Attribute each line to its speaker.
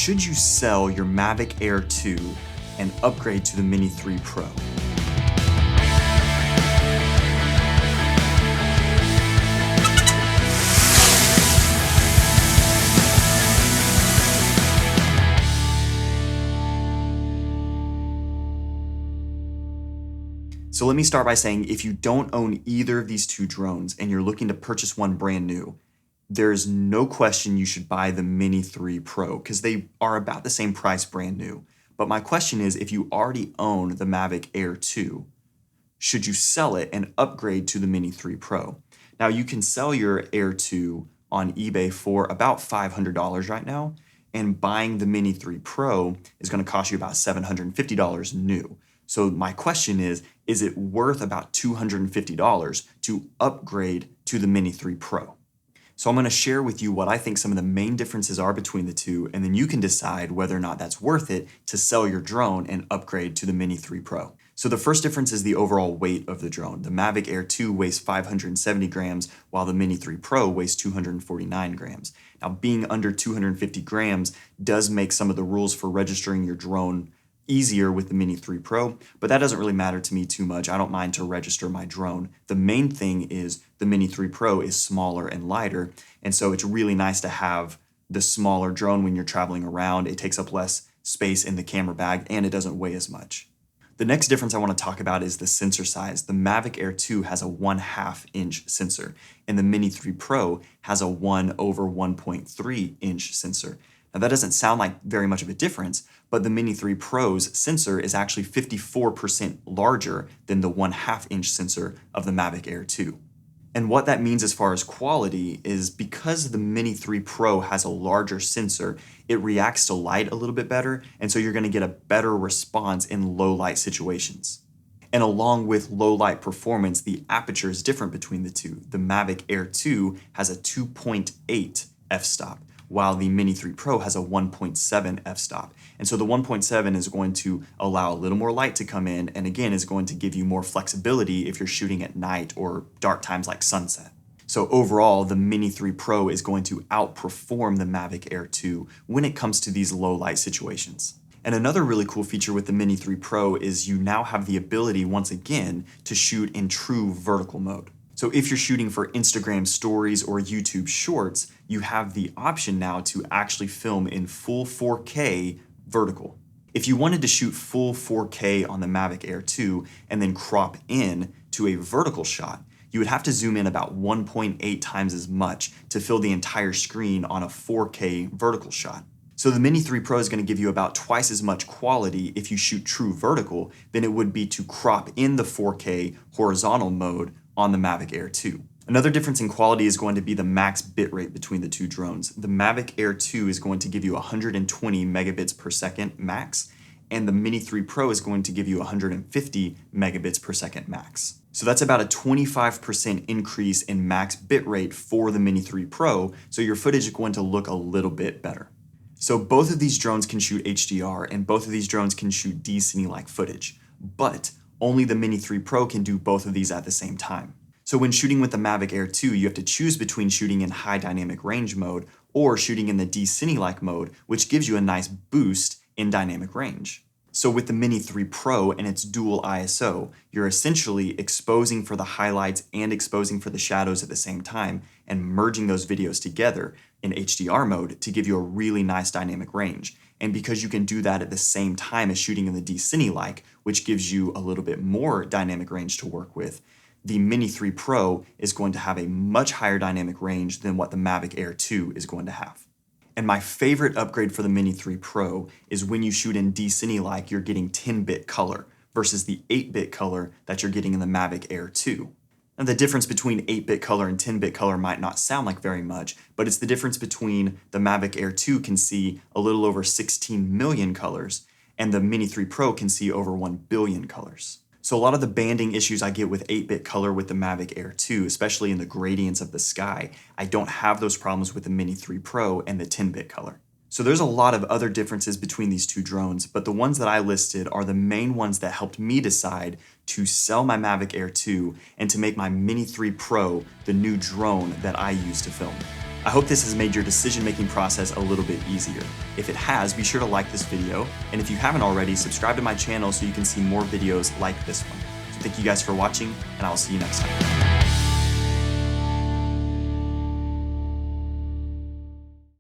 Speaker 1: Should you sell your Mavic Air 2 and upgrade to the Mini 3 Pro? So let me start by saying, if you don't own either of these two drones and you're looking to purchase one brand new, there's no question you should buy the Mini 3 Pro because they are about the same price brand new. But my question is, if you already own the Mavic Air 2, should you sell it and upgrade to the Mini 3 Pro? Now, you can sell your Air 2 on eBay for about $500 right now, and buying the Mini 3 Pro is going to cost you about $750 new. So my question is it worth about $250 to upgrade to the Mini 3 Pro? So I'm going to share with you what I think some of the main differences are between the two, and then you can decide whether or not that's worth it to sell your drone and upgrade to the Mini 3 Pro. So the first difference is the overall weight of the drone. The Mavic Air 2 weighs 570 grams, while the Mini 3 Pro weighs 249 grams. Now, being under 250 grams does make some of the rules for registering your drone easier with the Mini 3 Pro, but that doesn't really matter to me too much. I don't mind to register my drone. The main thing is the Mini 3 Pro is smaller and lighter, and so it's really nice to have the smaller drone when you're traveling around. It takes up less space in the camera bag, and it doesn't weigh as much. The next difference I want to talk about is the sensor size. The Mavic Air 2 has a 1/2 inch sensor, and the Mini 3 Pro has a 1/1.3 inch sensor. Now, that doesn't sound like very much of a difference, but the Mini 3 Pro's sensor is actually 54% larger than the 1/2 inch sensor of the Mavic Air 2. And what that means as far as quality is because the Mini 3 Pro has a larger sensor, it reacts to light a little bit better, and so you're going to get a better response in low light situations. And along with low light performance, the aperture is different between the two. The Mavic Air 2 has a 2.8 f-stop, while the Mini 3 Pro has a 1.7 f-stop. And so the 1.7 is going to allow a little more light to come in, and again is going to give you more flexibility if you're shooting at night or dark times like sunset. So overall, the Mini 3 Pro is going to outperform the Mavic Air 2 when it comes to these low light situations. And another really cool feature with the Mini 3 Pro is you now have the ability, once again, to shoot in true vertical mode. So if you're shooting for Instagram stories or YouTube shorts, you have the option now to actually film in full 4K vertical. If you wanted to shoot full 4K on the Mavic Air 2 and then crop in to a vertical shot, you would have to zoom in about 1.8 times as much to fill the entire screen on a 4K vertical shot. So the Mini 3 Pro is going to give you about twice as much quality if you shoot true vertical than it would be to crop in the 4K horizontal mode on the Mavic Air 2. Another difference in quality is going to be the max bitrate between the two drones. The Mavic Air 2 is going to give you 120 megabits per second max, and the Mini 3 Pro is going to give you 150 megabits per second max. So that's about a 25% increase in max bitrate for the Mini 3 Pro, so your footage is going to look a little bit better. So both of these drones can shoot HDR, and both of these drones can shoot D-Cine-like footage, but only the Mini 3 Pro can do both of these at the same time. So when shooting with the Mavic Air 2, you have to choose between shooting in high dynamic range mode or shooting in the D-Cine-like mode, which gives you a nice boost in dynamic range. So with the Mini 3 Pro and its dual ISO, you're essentially exposing for the highlights and exposing for the shadows at the same time and merging those videos together in HDR mode to give you a really nice dynamic range. And because you can do that at the same time as shooting in the D-Cine-like, which gives you a little bit more dynamic range to work with, the Mini 3 Pro is going to have a much higher dynamic range than what the Mavic Air 2 is going to have. And my favorite upgrade for the Mini 3 Pro is when you shoot in D-Cine-like, you're getting 10-bit color versus the 8-bit color that you're getting in the Mavic Air 2. Now, the difference between 8-bit color and 10-bit color might not sound like very much, but it's the difference between the Mavic Air 2 can see a little over 16 million colors, and the Mini 3 Pro can see over 1 billion colors. So a lot of the banding issues I get with 8-bit color with the Mavic Air 2, especially in the gradients of the sky, I don't have those problems with the Mini 3 Pro and the 10-bit color. So there's a lot of other differences between these two drones, but the ones that I listed are the main ones that helped me decide to sell my Mavic Air 2 and to make my Mini 3 Pro the new drone that I use to film. I hope this has made your decision-making process a little bit easier. If it has, be sure to like this video, and if you haven't already, subscribe to my channel so you can see more videos like this one. So thank you guys for watching, and I'll see you next time.